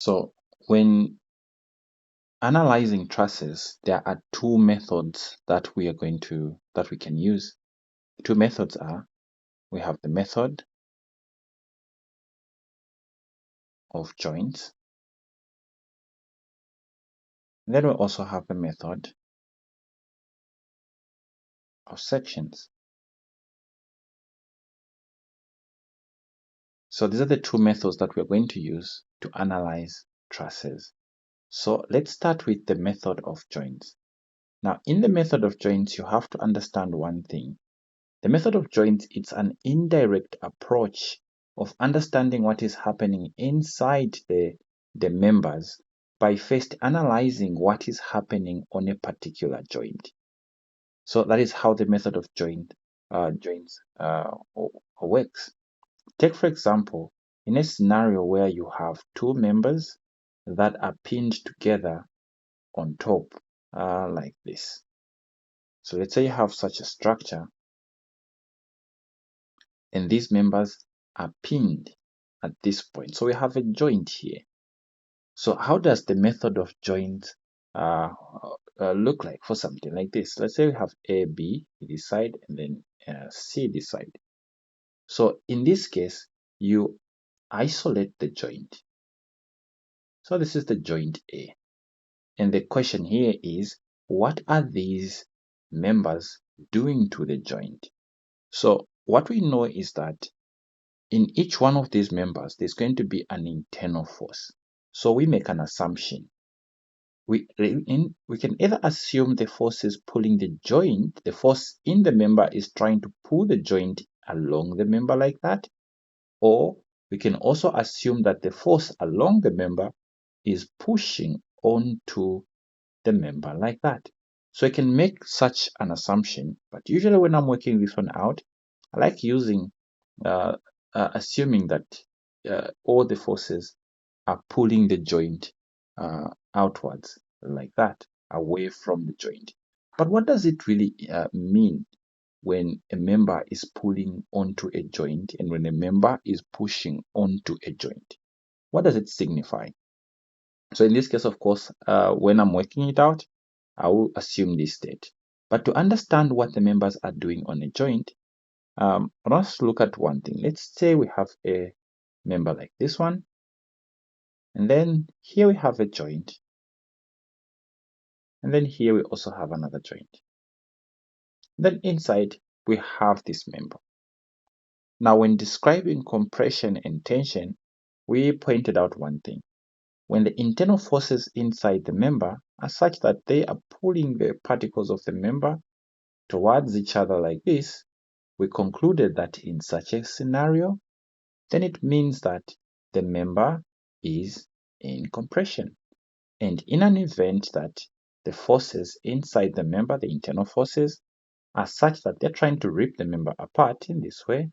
So when analyzing trusses, there are two methods that we can use. The two methods are, we have the method of joints, then we also have the method of sections. So these are the two methods that we're going to use to analyze trusses. So let's start with the method of joints. Now, in the method of joints, you have to understand one thing. The method of joints, it's an indirect approach of understanding what is happening inside the members by first analyzing what is happening on a particular joint. So that is how the method of joints works. Take, for example, in a scenario where you have two members that are pinned together on top, like this. So let's say you have such a structure, and these members are pinned at this point. So we have a joint here. So how does the method of joint look like for something like this? Let's say we have A, B this side, and then C this side. So in this case, you isolate the joint. So this is the joint A. And the question here is, what are these members doing to the joint? So what we know is that in each one of these members, there's going to be an internal force. So we make an assumption. We can either assume the force is pulling the joint, the force in the member is trying to pull the joint along the member like that, or we can also assume that the force along the member is pushing onto the member like that. So I can make such an assumption, but usually when I'm working this one out, I like using assuming that all the forces are pulling the joint outwards like that, away from the joint. But what does it really mean when a member is pulling onto a joint and when a member is pushing onto a joint? What does it signify? So in this case, of course, when I'm working it out, I will assume this state. But to understand what the members are doing on a joint, let's look at one thing. Let's say we have a member like this one, and then here we have a joint, and then here we also have another joint. Then inside we have this member. Now, when describing compression and tension, we pointed out one thing. When the internal forces inside the member are such that they are pulling the particles of the member towards each other like this, we concluded that in such a scenario, then it means that the member is in compression. And in an event that the forces inside the member, the internal forces, are such that they're trying to rip the member apart in this way,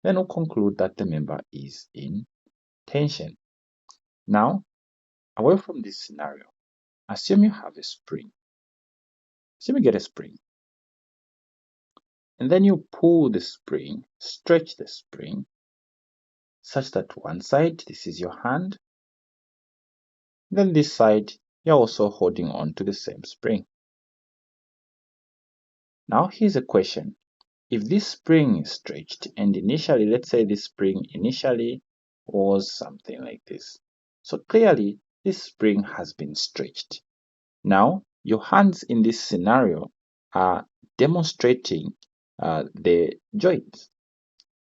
then we'll conclude that the member is in tension. Now, away from this scenario, assume you have a spring. Assume you get a spring. And then you pull the spring, stretch the spring, such that one side, this is your hand, then this side, you're also holding on to the same spring. Now here's a question. If this spring is stretched, and initially, let's say this spring initially was something like this. So clearly, this spring has been stretched. Now, your hands in this scenario are demonstrating the joints.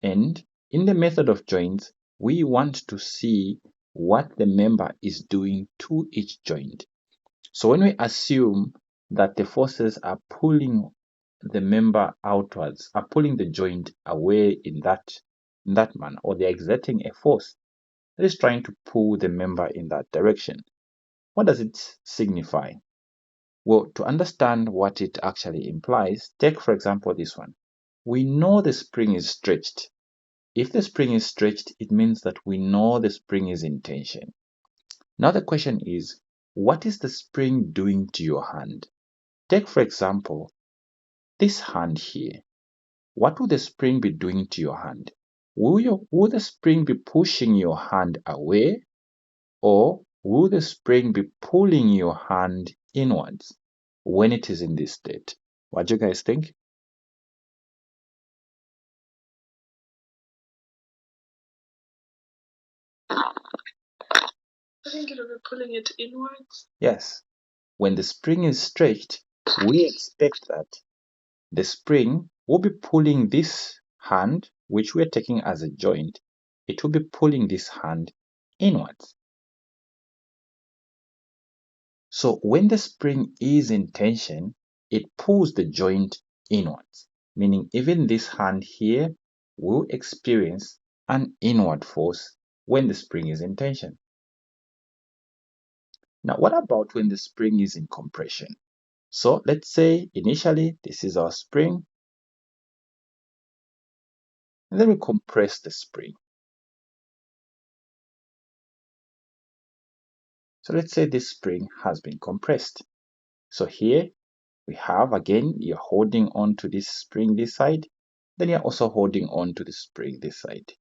And in the method of joints, we want to see what the member is doing to each joint. So when we assume that the forces are pulling the member outwards, are pulling the joint away in that manner, or they're exerting a force that is trying to pull the member in that direction, what does it signify? Well, to understand what it actually implies, take for example this one. We know the spring is stretched. If the spring is stretched, it means that we know the spring is in tension. Now the question is, what is the spring doing to your hand? Take for example, this hand here. What would the spring be doing to your hand? Will the spring be pushing your hand away, Or will the spring be pulling your hand inwards when it is in this state? What do you guys think? I think it'll be pulling it inwards. Yes. When the spring is stretched, we expect that the spring will be pulling this hand, which we're taking as a joint, it will be pulling this hand inwards. So when the spring is in tension, it pulls the joint inwards, meaning even this hand here will experience an inward force when the spring is in tension. Now, what about when the spring is in compression? So let's say initially this is our spring, and then we compress the spring. So let's say this spring has been compressed. So here we have, again, you're holding on to this spring this side, then you're also holding on to the spring this side.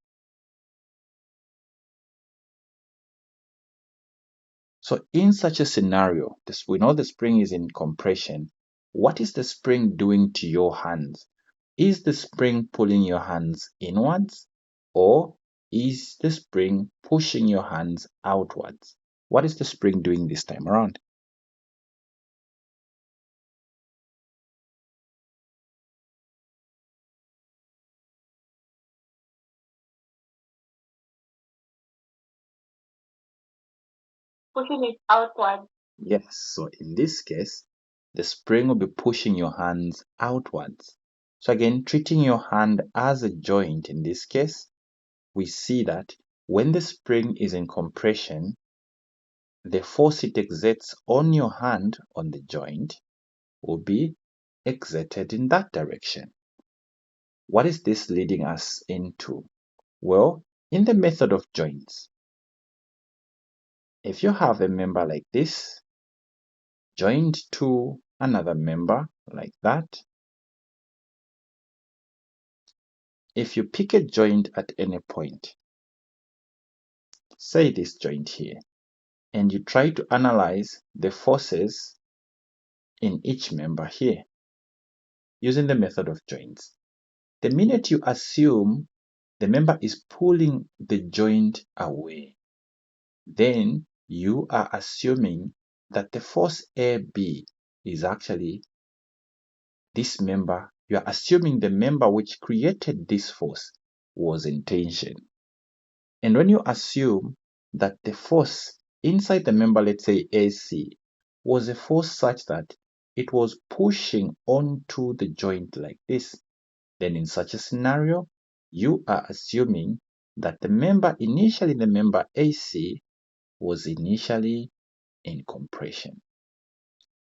So in such a scenario, we know the spring is in compression. What is the spring doing to your hands? Is the spring pulling your hands inwards, or is the spring pushing your hands outwards? What is the spring doing this time around? Pushing it outward. Yes, so in this case, the spring will be pushing your hands outwards. So again, treating your hand as a joint in this case, we see that when the spring is in compression, the force it exerts on your hand on the joint will be exerted in that direction. What is this leading us into? Well, in the method of joints, if you have a member like this, joined to another member like that, if you pick a joint at any point, say this joint here, and you try to analyze the forces in each member here using the method of joints, the minute you assume the member is pulling the joint away, then you are assuming that the force AB is actually this member. You are assuming the member which created this force was in tension. And when you assume that the force inside the member, let's say AC, was a force such that it was pushing onto the joint like this, then in such a scenario, you are assuming that the member initially, the member AC, was initially in compression.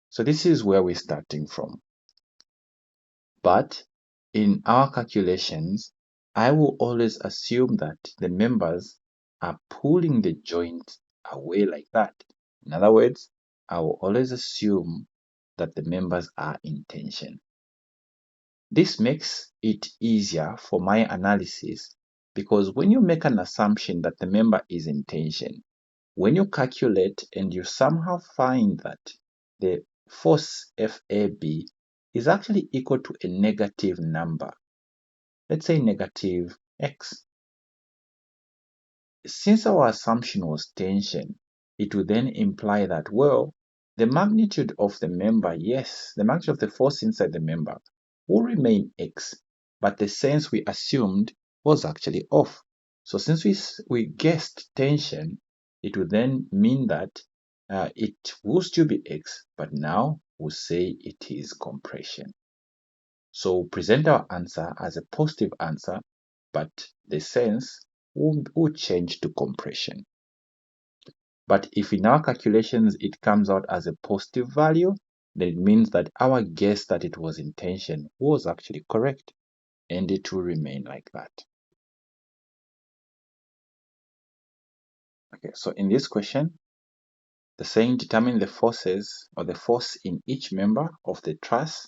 So this is where we're starting from. But in our calculations, I will always assume that the members are pulling the joint away like that. In other words, I will always assume that the members are in tension. This makes it easier for my analysis because when you make an assumption that the member is in tension, when you calculate and you somehow find that the force FAB is actually equal to a negative number, let's say negative x. Since our assumption was tension, it would then imply that, well, the magnitude of the member, yes, the magnitude of the force inside the member will remain x, but the sense we assumed was actually off. So since we guessed tension, it would then mean that it will still be x, but now we'll say it is compression. So present our answer as a positive answer, but the sense will change to compression. But if in our calculations it comes out as a positive value, then it means that our guess that it was in tension was actually correct, and it will remain like that. Okay, so in this question, the saying determine the forces or the force in each member of the truss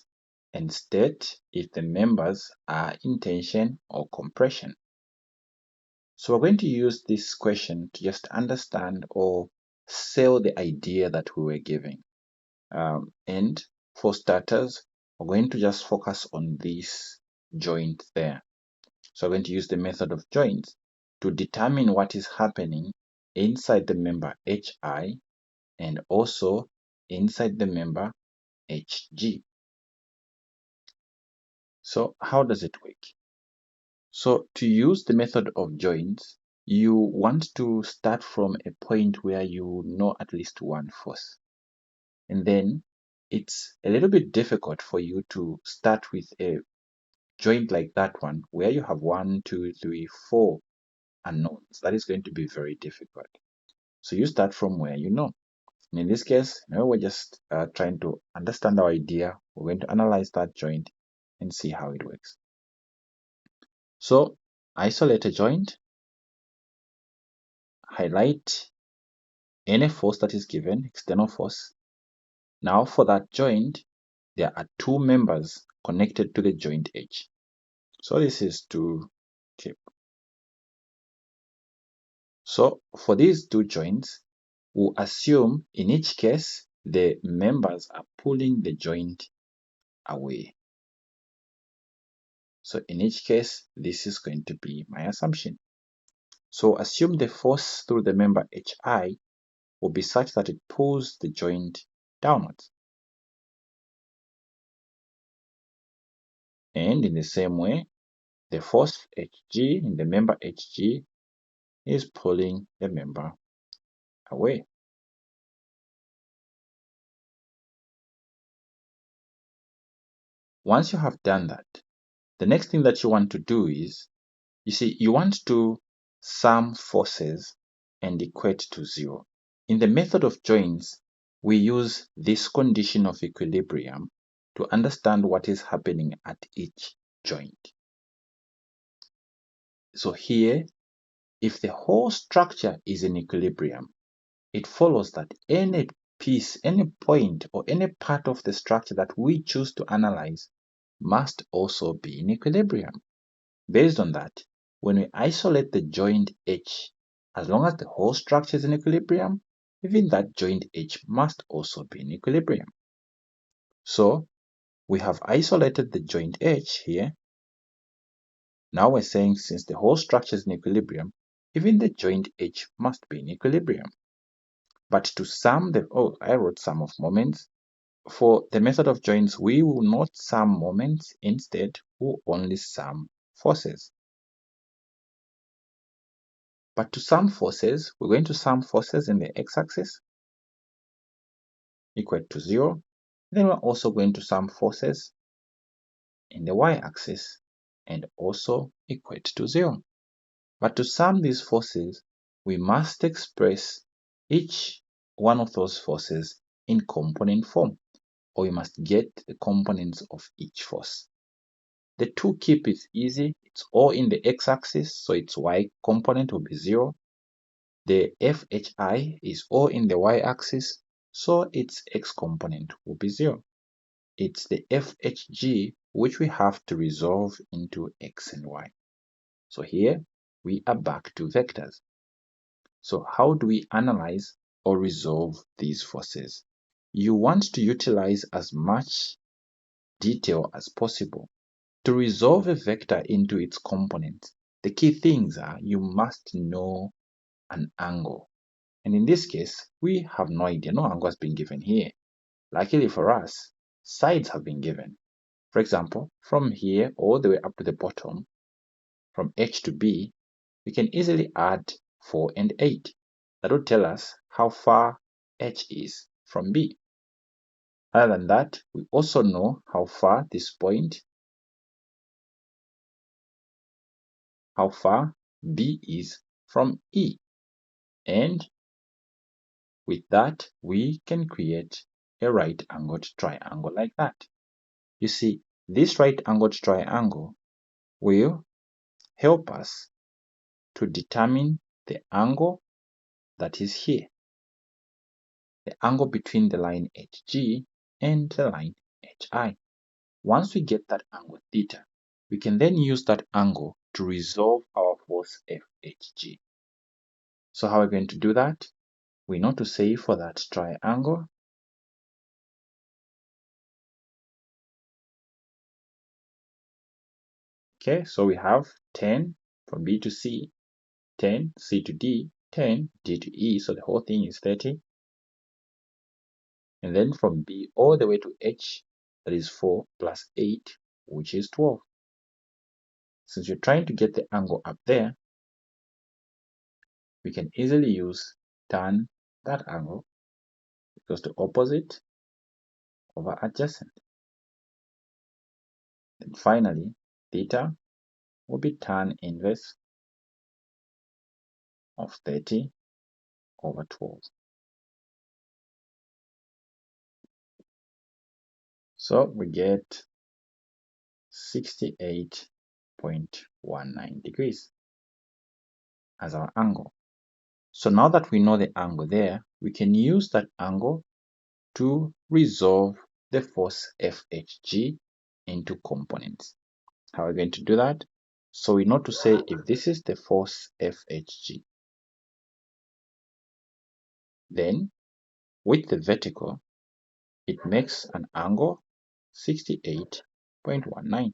and state if the members are in tension or compression. So we're going to use this question to just understand or sell the idea that we were giving. And for starters, we're going to just focus on this joint there. So we're going to use the method of joints to determine what is happening inside the member HI and also inside the member HG. So how does it work? So to use the method of joints, you want to start from a point where you know at least one force. And then it's a little bit difficult for you to start with a joint like that one where you have 1, 2, 3, 4 unknowns. That is going to be very difficult. So you start from where you know. And in this case, we're just trying to understand our idea. We're going to analyze that joint and see how it works. So isolate a joint, highlight any force that is given, external force. Now for that joint, there are two members connected to the joint edge. So this is to keep. So for these two joints, we'll assume in each case, the members are pulling the joint away. So in each case, this is going to be my assumption. So assume the force through the member HI will be such that it pulls the joint downwards. And in the same way, the force Hg in the member Hg is pulling the member away. Once you have done that, the next thing that you want to do is, you want to sum forces and equate to 0. In the method of joints, we use this condition of equilibrium to understand what is happening at each joint. So here, if the whole structure is in equilibrium, it follows that any piece, any point, or any part of the structure that we choose to analyze must also be in equilibrium. Based on that, when we isolate the joint H, as long as the whole structure is in equilibrium, even that joint H must also be in equilibrium. So we have isolated the joint H here. Now we're saying since the whole structure is in equilibrium, even the joint H must be in equilibrium. But to sum I wrote sum of moments. For the method of joints, we will not sum moments. Instead, we'll only sum forces. But to sum forces, we're going to sum forces in the x-axis equal to 0. Then we're also going to sum forces in the y-axis and also equate to 0. But to sum these forces, we must express each one of those forces in component form, or we must get the components of each force. The to keep is easy. It's all in the x-axis, so its y component will be 0. The FHI is all in the y-axis, so its x component will be 0. It's the FHG which we have to resolve into x and y. So here we are back to vectors. So how do we analyze or resolve these forces? You want to utilize as much detail as possible. To resolve a vector into its components, the key things are you must know an angle. And in this case, we have no idea. No angle has been given here. Luckily for us, sides have been given. For example, from here all the way up to the bottom, from H to B, we can easily add 4 and 8. That will tell us how far H is from B. Other than that, we also know how far this point, how far B is from E. And with that, we can create a right-angled triangle like that. You see, this right-angled triangle will help us to determine the angle that is here, the angle between the line HG and the line HI. Once we get that angle theta, we can then use that angle to resolve our force FHG. So how are we going to do that? We know to say for that triangle, okay, so we have 10 from B to C, 10 C to D, 10 D to E, so the whole thing is 30. And then from B all the way to H, that is 4 plus 8, which is 12. Since you're trying to get the angle up there, we can easily use tan that angle equals to opposite over adjacent. And finally, theta will be tan inverse of 30 over 12. So we get 68.19 degrees as our angle. So now that we know the angle there, we can use that angle to resolve the force FHG into components. How are we going to do that? So we know to say if this is the force FHG, then with the vertical, it makes an angle 68.19.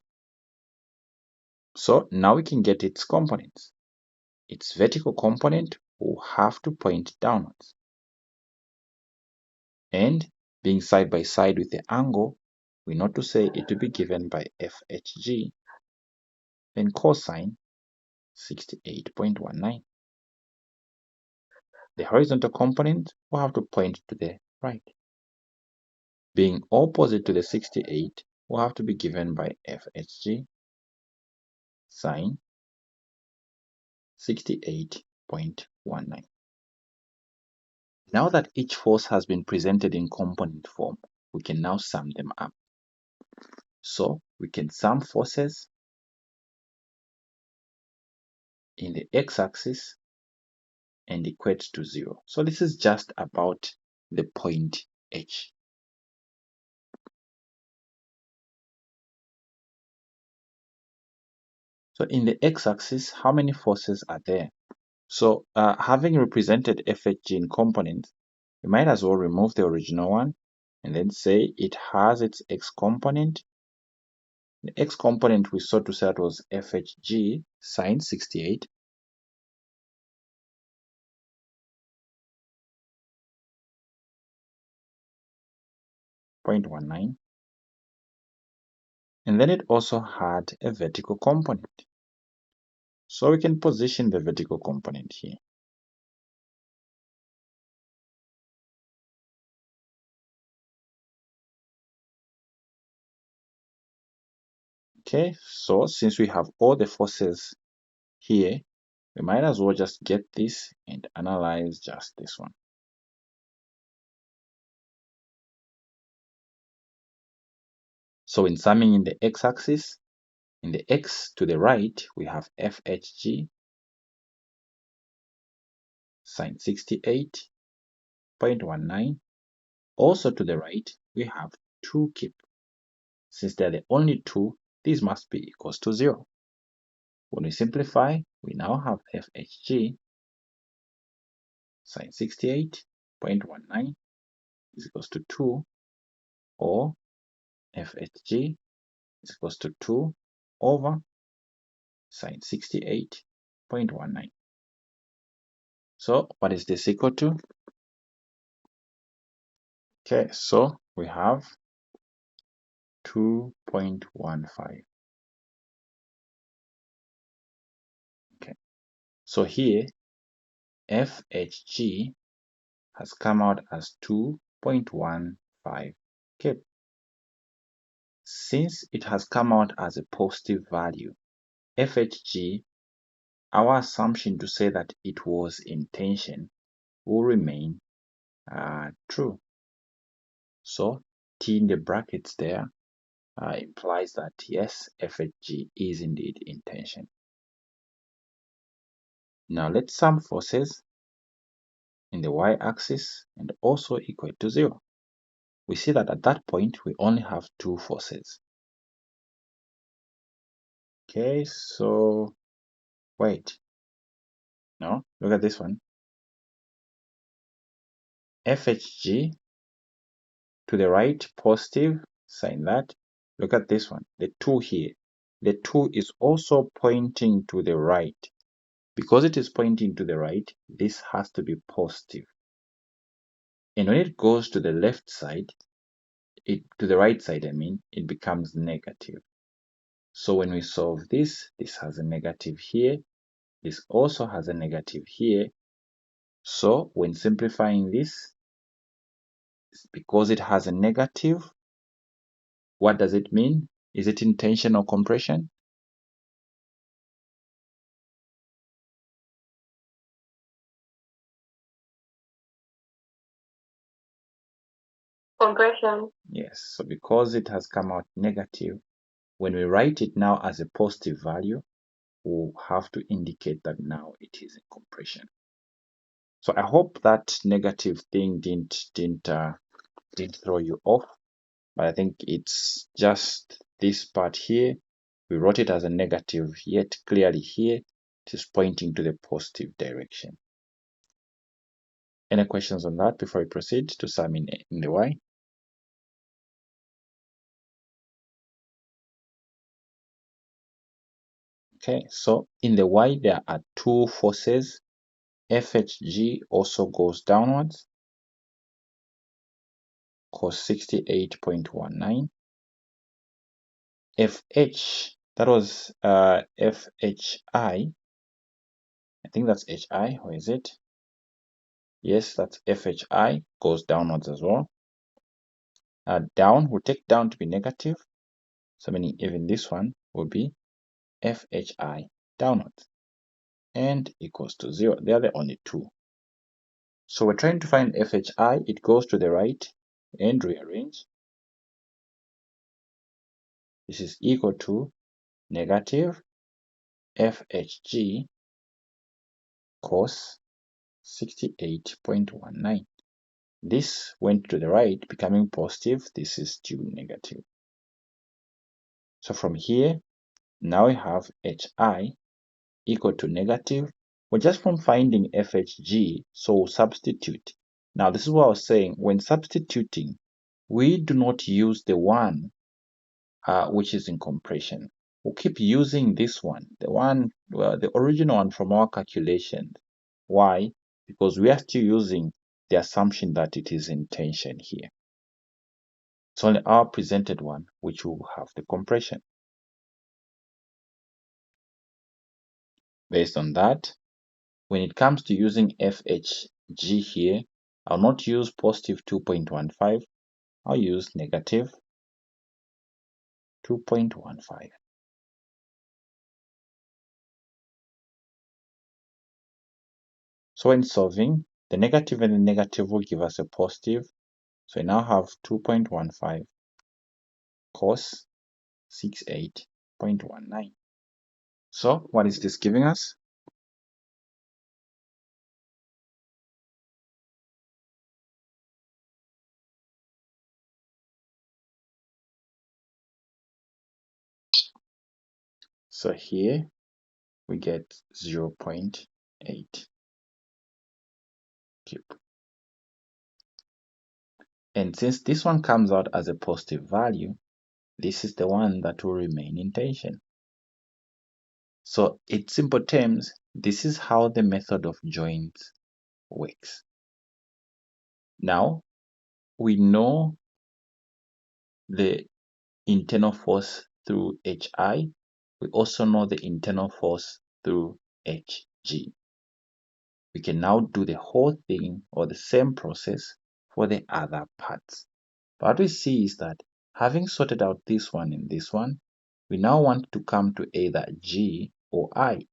So now we can get its components. Its vertical component will have to point downwards. And being side by side with the angle, we know to say it will be given by FHG, then cosine 68.19. The horizontal component will have to point to the right. Being opposite to the 68 will have to be given by FHG sine 68.19. Now that each force has been presented in component form, we can now sum them up. So we can sum forces in the x-axis and equate to 0. So this is just about the point H. So in the x-axis, how many forces are there? So having represented FHG in components, we might as well remove the original one and then say it has its x component. The x component we saw to say that was FHG sine 68.19. And then it also had a vertical component. So we can position the vertical component here. Okay, so since we have all the forces here, we might as well just get this and analyze just this one. So in summing in the x-axis, in the x to the right, we have FHG sine 68.19. Also to the right, we have 2 kip. Since they're the only two, these must be equals to 0. When we simplify, we now have FHG sine 68.19 is equals to 2, or FHG is equals to 2 over sine 68.19. So what is this equal to? Okay, so we have 2.15. Okay, so here FHG has come out as 2.15 kip. Since it has come out as a positive value, FHG, our assumption to say that it was in tension will remain true. So T in the brackets there implies that yes, FHG is indeed in tension. Now let's sum forces in the y-axis and also equate to 0. We see that at that point we only have 2 forces. Okay, so wait, No, look at this one. FHG to the right, positive, sign that. Look at this one, the 2 here. The 2 is also pointing to the right. Because it is pointing to the right, this has to be positive. And when it goes to the left side, to the right side, I mean, it becomes negative. So when we solve this, this has a negative here. This also has a negative here. So when simplifying this, because it has a negative, what does it mean? Is it in tension or compression? Compression. Yes, so because it has come out negative, when we write it now as a positive value, we'll have to indicate that now it is in compression. So I hope that negative thing didn't throw you off, but I think it's just this part here. We wrote it as a negative, yet clearly here it is pointing to the positive direction. Any questions on that before we proceed to sum in the Y? Okay, so in the Y there are two forces. FHG also goes downwards, cos 68.19. FH, that was FHI. I think that's HI, or is it? Yes, that's FHI, goes downwards as well. Down, we'll take down to be negative. So meaning even this one will be FHI downwards and equals to 0. They are the only two. So we're trying to find FHI. It goes to the right and rearrange. This is equal to negative FHG cos 68.19. This went to the right, becoming positive. This is still negative. So from here, now we have HI equal to negative. Well, just from finding FHG, so we'll substitute. Now, this is what I was saying. When substituting, we do not use the one which is in compression. We'll keep using this one, the original one from our calculations. Why? Because we are still using the assumption that it is in tension here. It's only our presented one which will have the compression. Based on that, when it comes to using FHG here, I'll not use positive 2.15, I'll use negative 2.15. So when solving, the negative and the negative will give us a positive. So we now have 2.15 cos 68.19. So what is this giving us? So here we get 0.8 cube. And since this one comes out as a positive value, this is the one that will remain in tension. So in simple terms, this is how the method of joints works. Now, we know the internal force through HI. We also know the internal force through HG. We can now do the whole thing or the same process for the other parts. But what we see is that having sorted out this one and this one, we now want to come to either G or I.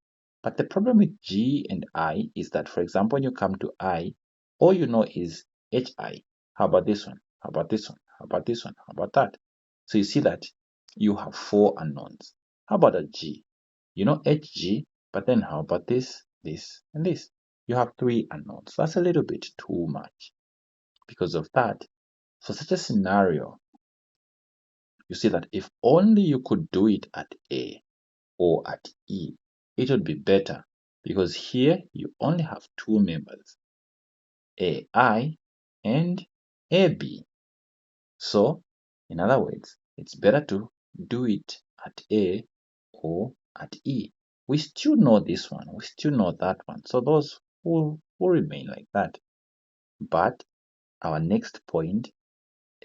But the problem with G and I is that, for example, when you come to I, all you know is HI. How about this one? How about this one? How about this one? How about that? So you see that you have four unknowns. How about a G? You know HG, but then how about this, this, and this? You have three unknowns. That's a little bit too much. Because of that, for such a scenario, you see that if only you could do it at A or at E, it would be better because here you only have two members, AI and AB. So, in other words, it's better to do it at A or at E. We still know this one, we still know that one. So those will remain like that. But our next point,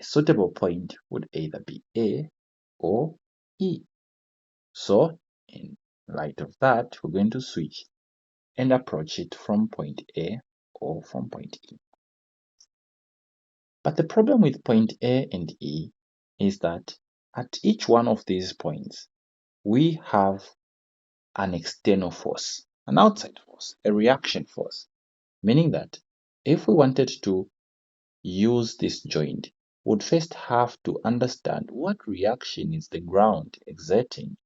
a suitable point, would either be A or E. So, in light of that, we're going to switch and approach it from point A or from point E. But the problem with point A and E is that at each one of these points, we have an external force, an outside force, a reaction force, meaning that if we wanted to use this joint, we would first have to understand what reaction is the ground exerting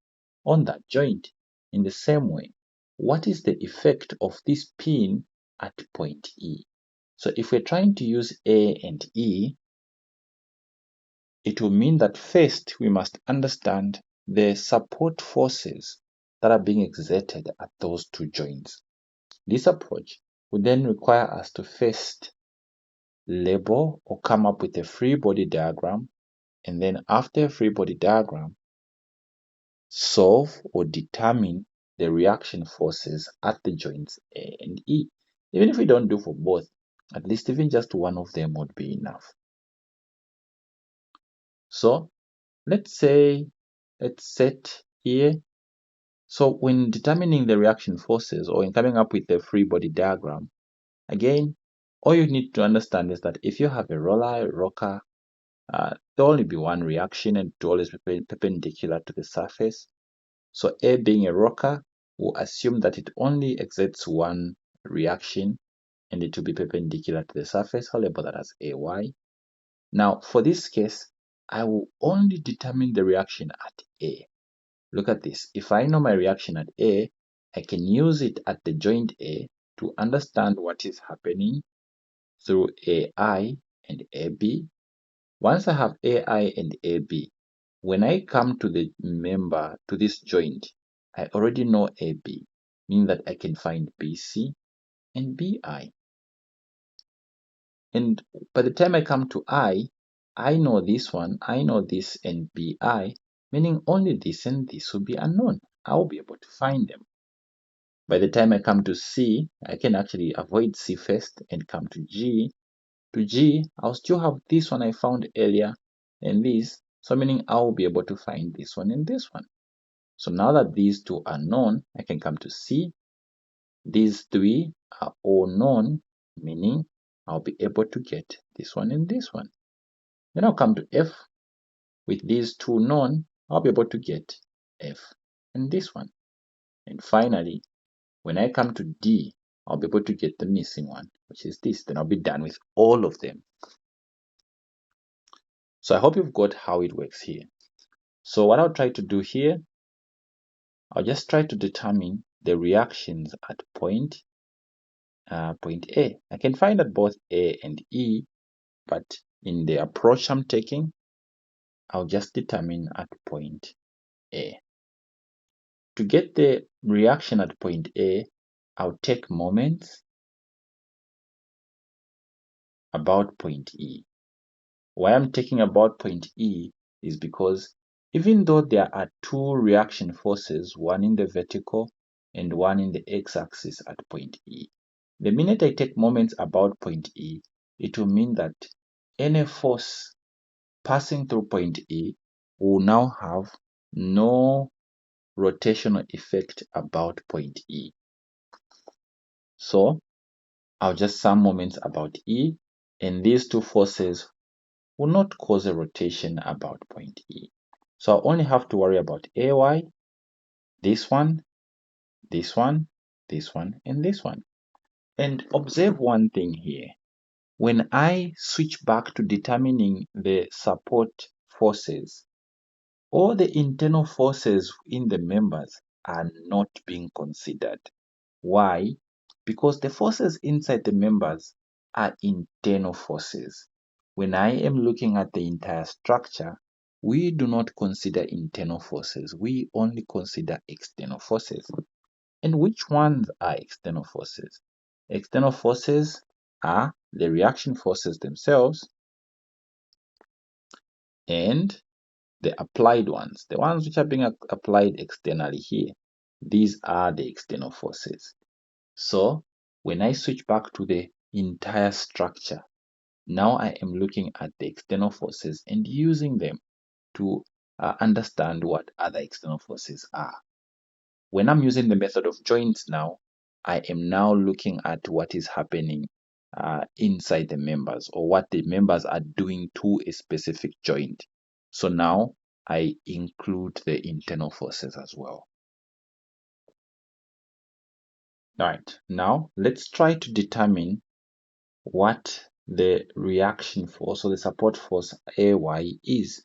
on that joint. In the same way, what is the effect of this pin at point E? So if we're trying to use A and E, it will mean that first we must understand the support forces that are being exerted at those two joints. This approach would then require us to first label or come up with a free body diagram, and then after a free body diagram, solve or determine the reaction forces at the joints A and E. Even if we don't do for both, at least even just one of them would be enough. So let's say let's set here. So when determining the reaction forces or in coming up with the free body diagram, again, all you need to understand is that if you have a roller, a rocker, there'll only be one reaction and it will always be perpendicular to the surface. So A being a rocker, we'll assume that it only exerts one reaction and it will be perpendicular to the surface. I'll label that as AY. Now, for this case, I will only determine the reaction at A. Look at this. If I know my reaction at A, I can use it at the joint A to understand what is happening through AI and AB. Once I have AI and AB, when I come to the member, to this joint, I already know AB, meaning that I can find BC and BI. And by the time I come to I know this one, I know this and BI, meaning only this and this will be unknown. I will be able to find them. By the time I come to C, I can actually avoid C first and come to G. To G, I'll still have this one I found earlier and this, so meaning I will be able to find this one and this one. So now that these two are known, I can come to C. These three are all known, meaning I'll be able to get this one and this one. Then I'll come to F. With these two known, I'll be able to get F and this one. And finally, when I come to D, I'll be able to get the missing one, which is this. Then I'll be done with all of them. So I hope you've got how it works here. So what I'll try to do here, I'll just try to determine the reactions at point A. I can find at both A and E, but in the approach I'm taking, I'll just determine at point A. To get the reaction at point A, I'll take moments about point E. Why I'm taking about point E is because even though there are two reaction forces, one in the vertical and one in the x-axis at point E, the minute I take moments about point E, it will mean that any force passing through point E will now have no rotational effect about point E. So I'll just sum moments about E, and these two forces will not cause a rotation about point E. So I only have to worry about AY, this one, this one, this one, and this one. And observe one thing here. When I switch back to determining the support forces, all the internal forces in the members are not being considered. Why? Because the forces inside the members are internal forces. When I am looking at the entire structure, we do not consider internal forces. We only consider external forces. And which ones are external forces? External forces are the reaction forces themselves and the applied ones, the ones which are being applied externally here. These are the external forces. So when I switch back to the entire structure, now I am looking at the external forces and using them to understand what other external forces are. When I'm using the method of joints now, I am now looking at what is happening inside the members, or what the members are doing to a specific joint. So now I include the internal forces as well. All right, now let's try to determine what the reaction force or the support force AY is,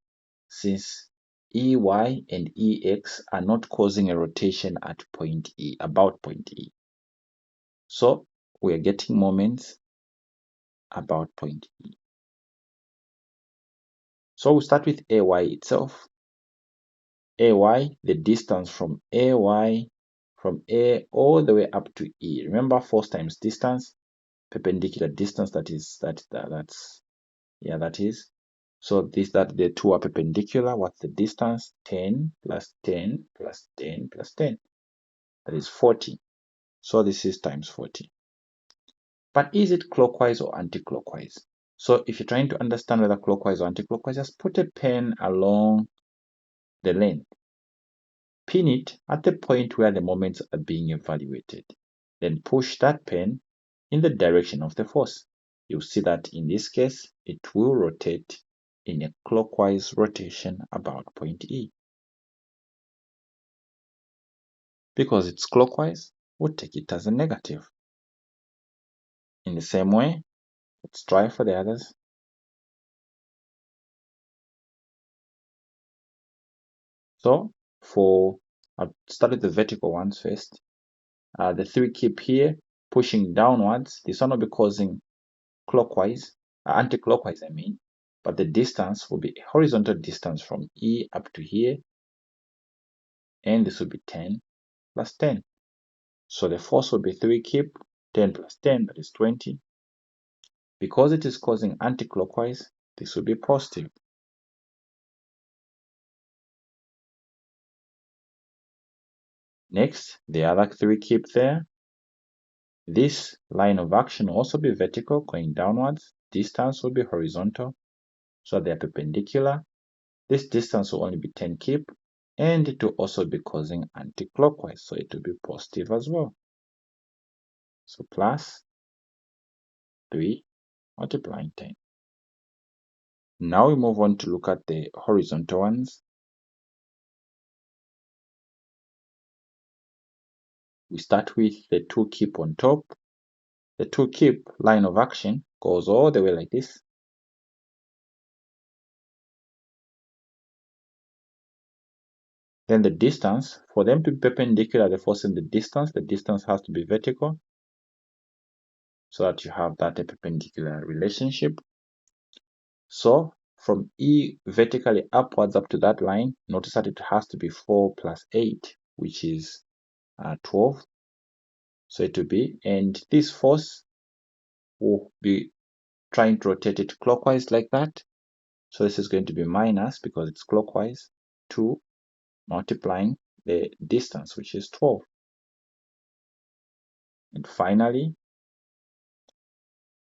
since EY and EX are not causing a rotation at point E, about point E. So we are getting moments about point E. So we start with AY itself. AY, the distance from AY, from A all the way up to E. Remember, force times distance, perpendicular distance, that is. So that the two are perpendicular. What's the distance? 10 plus 10 plus 10 plus 10. That is 40. So this is times 40. But is it clockwise or anti-clockwise? So if you're trying to understand whether clockwise or anti-clockwise, just put a pen along the length. Pin it at the point where the moments are being evaluated. Then push that pen in the direction of the force. You'll see that in this case, it will rotate in a clockwise rotation about point E. Because it's clockwise, we'll take it as a negative. In the same way, let's try for the others. So I'll start with the vertical ones first. The 3 keep here pushing downwards. This one will be causing clockwise, anti-clockwise I mean, but the distance will be a horizontal distance from E up to here, and this will be 10 plus 10. So the force will be 3 keep, 10 plus 10, that is 20. Because it is causing anti-clockwise, this will be positive. Next, the other 3 keep there. This line of action will also be vertical, going downwards. Distance will be horizontal, so they are perpendicular. This distance will only be 10 keep, and it will also be causing anti-clockwise, so it will be positive as well. So plus 3 multiplying 10. Now we move on to look at the horizontal ones. We start with the 2 keep on top. The 2 keep line of action goes all the way like this. Then the distance, for them to be perpendicular, the force in the distance has to be vertical, so that you have that a perpendicular relationship. So from E vertically upwards up to that line, notice that it has to be 4 plus 8, which is 12. So it will be, and this force will be trying to rotate it clockwise like that. So this is going to be minus, because it's clockwise, 2 multiplying the distance, which is 12. And finally,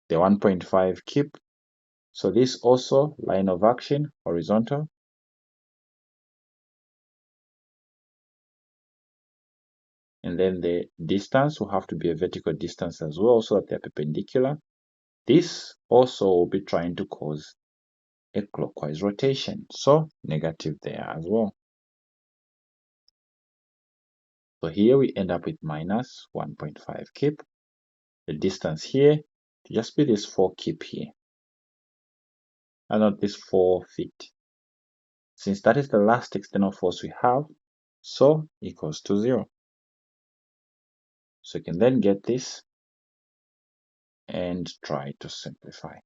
the 1.5 keep. So this also line of action, horizontal. And then the distance will have to be a vertical distance as well, so that they're perpendicular. This also will be trying to cause a clockwise rotation, so negative there as well. So here we end up with minus 1.5 keep. The distance here to just be this 4 keep here, and not this 4 feet. Since that is the last external force we have, so equals to 0. So you can then get this and try to simplify.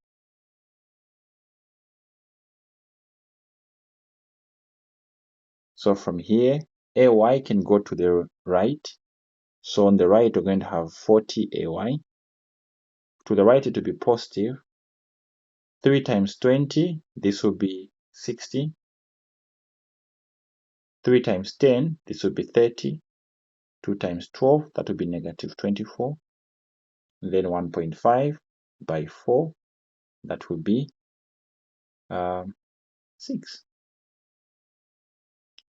So from here, AY can go to the right, So on the right, we're going to have 40 AY. To the right, it will be positive. 3 times 20, this will be 60. 3 times 10, this will be 30. 2 times 12, that will be negative 24. And then 1.5 by 4, that will be 6.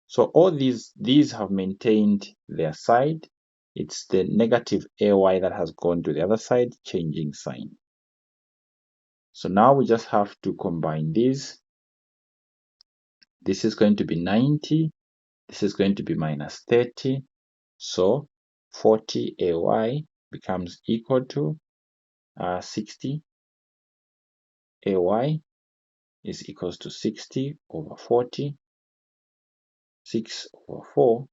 So all these have maintained their side. It's the negative AY that has gone to the other side, changing sign. So now we just have to combine these. This is going to be 90. This is going to be minus 30. So 40 AY becomes equal to 60 AY is equals to 60 over 40. 6 over 4,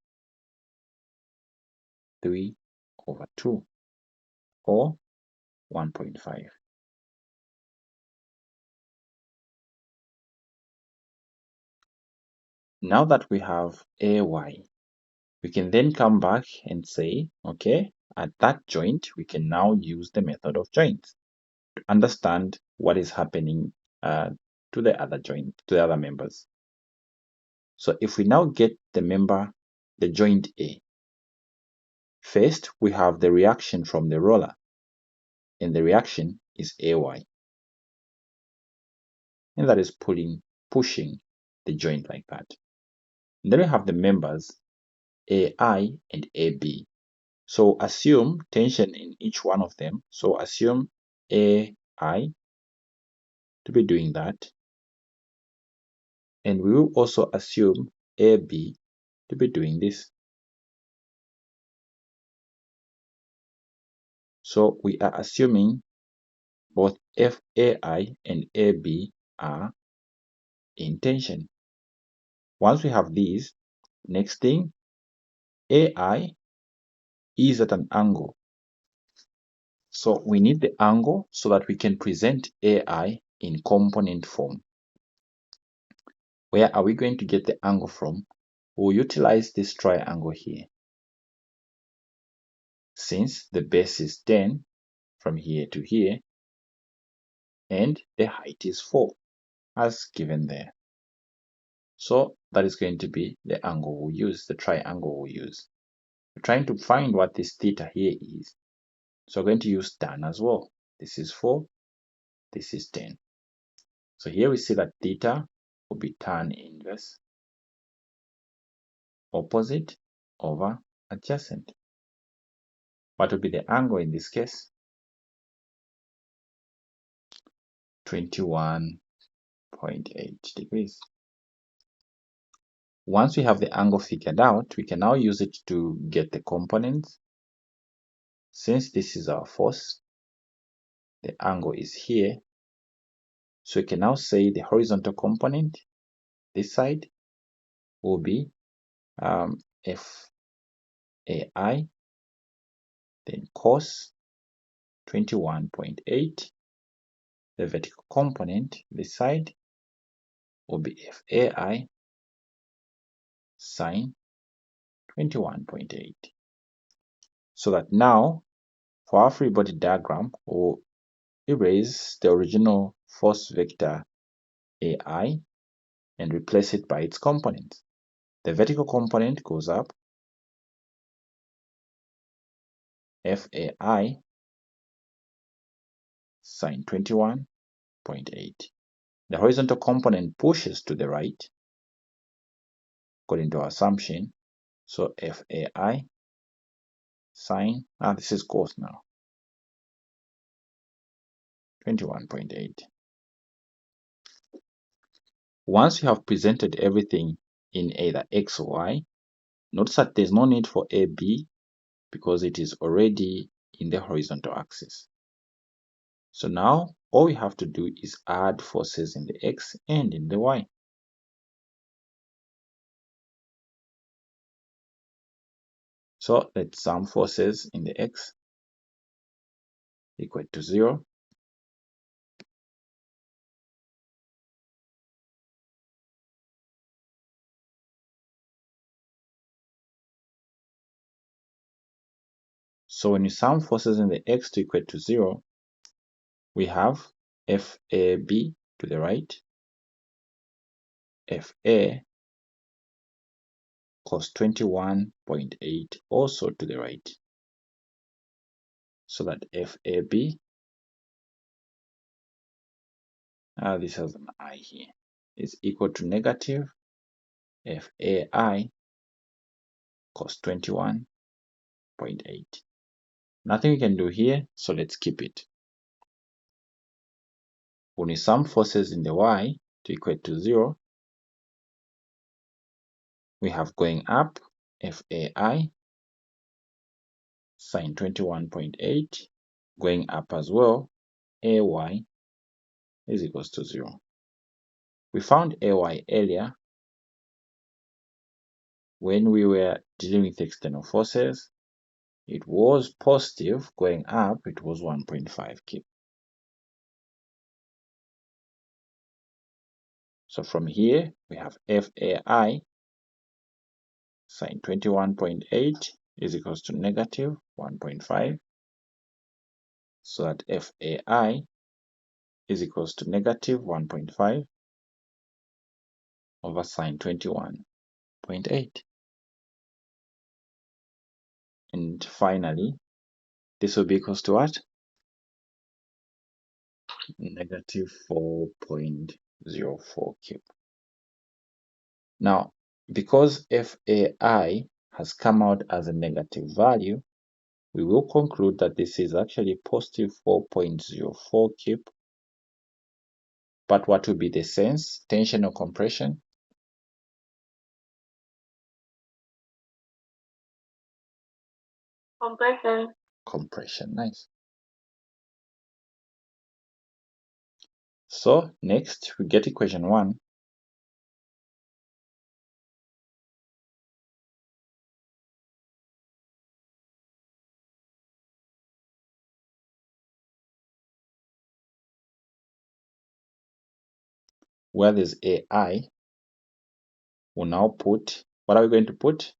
3 over 2, or 1.5. Now that we have AY, we can then come back and say, okay, at that joint, we can now use the method of joints to understand what is happening to the other joint, to the other members. So if we now get the joint A, first we have the reaction from the roller, and the reaction is AY. And that is pushing the joint like that. And then we have the members AI and AB. So assume tension in each one of them. So assume AI to be doing that. And we will also assume AB to be doing this. So we are assuming both FAI and AB are in tension. Once we have these, next thing, AI is at an angle. So we need the angle so that we can present AI in component form. Where are we going to get the angle from? We'll utilize this triangle here. Since the base is 10 from here to here, and the height is 4, as given there. So that is going to be the angle we'll use, the triangle we'll use. We're trying to find what this theta here is. So we're going to use tan as well. This is 4, this is 10. So here we see that theta will be tan inverse opposite over adjacent. What will be the angle in this case? 21.8 degrees. Once we have the angle figured out, we can now use it to get the components. Since this is our force, the angle is here. So we can now say the horizontal component, this side, will be FAI, then cos 21.8. The vertical component, this side, will be FAI sine 21.8. So that now, for our free body diagram, we'll erase the original force vector AI and replace it by its components. The vertical component goes up, FAI sine 21.8. The horizontal component pushes to the right, according to our assumption. So FAI sine, this is cos now, 21.8. Once you have presented everything in either X or Y, notice that there's no need for AB because it is already in the horizontal axis. So now all we have to do is add forces in the X and in the Y. So let's sum forces in the X equal to 0. So when you sum forces in the x to equate to 0, we have FAB to the right, FA cos 21.8 also to the right. So that FAB, this has an I here, is equal to negative FAI cos 21.8. Nothing we can do here, so let's keep it. When we sum forces in the y to equate to 0, we have going up FAI sine 21.8, going up as well AY is equals to 0. We found AY earlier when we were dealing with external forces. It was positive, going up it was 1.5 kip. So from here we have FAI sine 21.8 is equals to negative 1.5. So that FAI is equals to negative 1.5 over sine 21.8. And finally, this will be equals to what? Negative 4.04 kip. Now, because FAI has come out as a negative value, we will conclude that this is actually positive 4.04 kip. But what will be the sense? Tension or compression? Compression. Compression, nice. So next we get equation 1. Where there's AI, we'll now put, what are we going to put?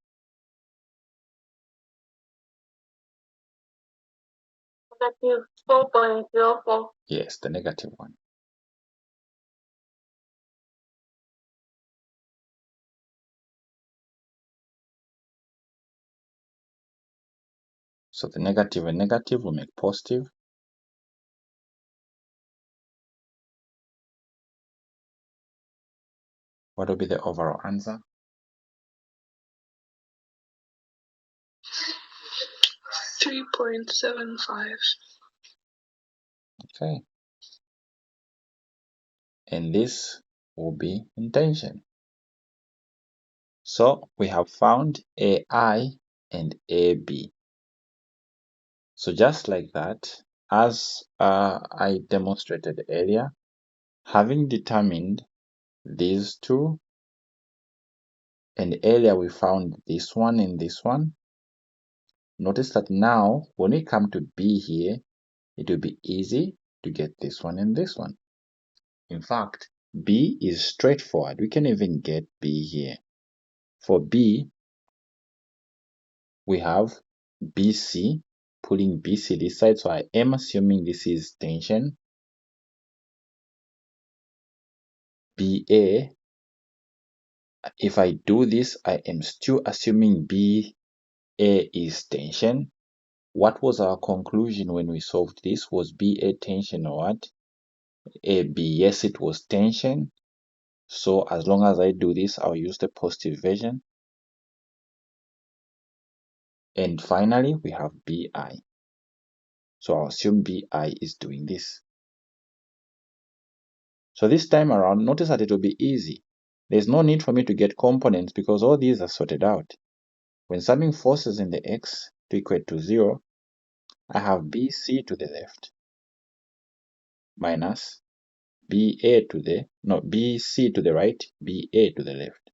Negative 4.04. Yes, the negative one. So the negative and negative will make positive. What will be the overall answer? 3.75. Okay. And this will be in tension. So we have found AI and AB. So just like that, as I demonstrated earlier, having determined these two, and earlier we found this one and this one, notice that now when we come to B here, it will be easy to get this one and this one. In fact, B is straightforward. We can even get B here. For B, we have BC, pulling BC this side. So I am assuming this is tension. BA, if I do this, I am still assuming BA is tension. What was our conclusion when we solved this? Was BA tension or what? AB, yes, it was tension. So as long as I do this, I'll use the positive version. And finally, we have BI. So I'll assume BI is doing this. So this time around, notice that it will be easy. There's no need for me to get components because all these are sorted out. When summing forces in the x to equate to 0, I have BC to the left minus BC to the right, BA to the left.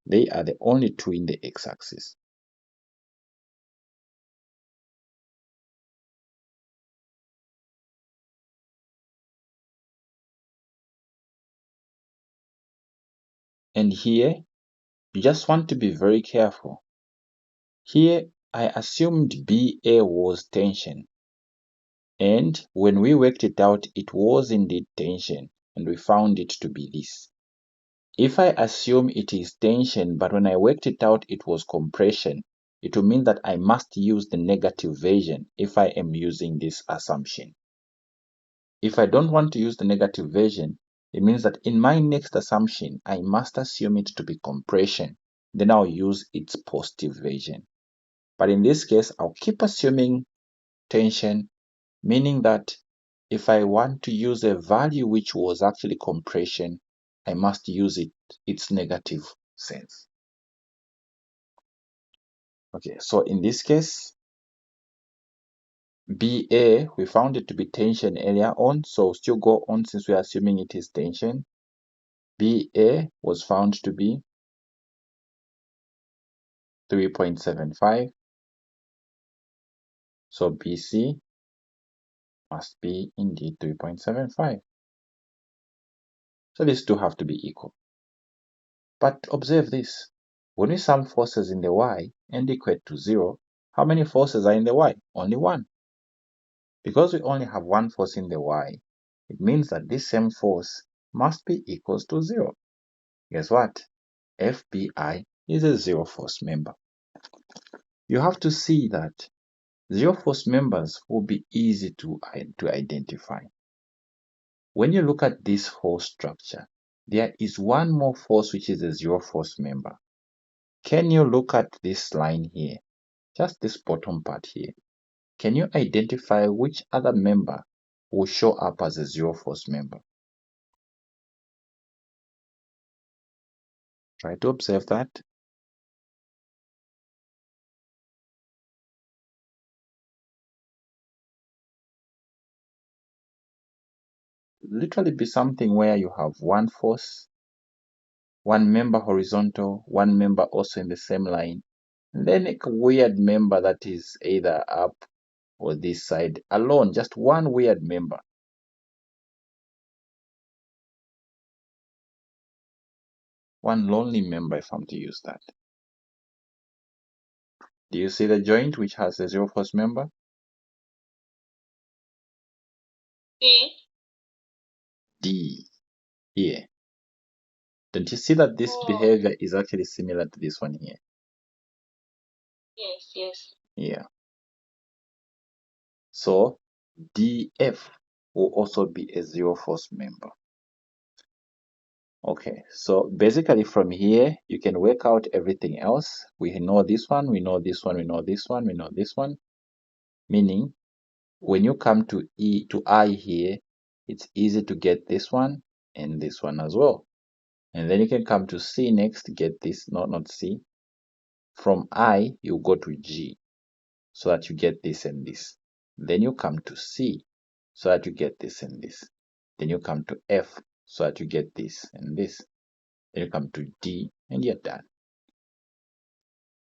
They are the only two in the x-axis. And here, you just want to be very careful. Here, I assumed BA was tension. And when we worked it out, it was indeed tension, and we found it to be this. If I assume it is tension, but when I worked it out, it was compression, it will mean that I must use the negative version if I am using this assumption. If I don't want to use the negative version, it means that in my next assumption, I must assume it to be compression. Then I'll use its positive version. But in this case, I'll keep assuming tension, meaning that if I want to use a value which was actually compression, I must use its negative sense. Okay, so in this case, BA, we found it to be tension earlier on, so still go on since we're assuming it is tension. BA was found to be 3.75, so BC must be indeed 3.75. So these two have to be equal. But observe this. When we sum forces in the y and equate to 0, how many forces are in the y? Only one. Because we only have one force in the y, it means that this same force must be equals to 0. Guess what? FBI is a zero force member. You have to see that zero force members will be easy to identify. When you look at this whole structure, there is one more force which is a zero force member. Can you look at this line here? Just this bottom part here. Can you identify which other member will show up as a zero force member? Try to observe that. Literally be something where you have one force, one member horizontal, one member also in the same line, and then a weird member that is either up or this side alone, just one weird member. One lonely member if I'm to use that. Do you see the joint which has a zero force member? D. D. Here. Don't you see that this behavior is actually similar to this one here? Yes, yes. Yeah. So DF will also be a zero force member. Okay, so basically from here, you can work out everything else. We know this one, we know this one, we know this one, we know this one. Meaning, when you come to I here, it's easy to get this one and this one as well. And then you can come to C next, get this, not C. From I, you go to G, so that you get this and this. Then you come to C, so that you get this and this. Then you come to F, so that you get this and this. Then you come to D, and you're done.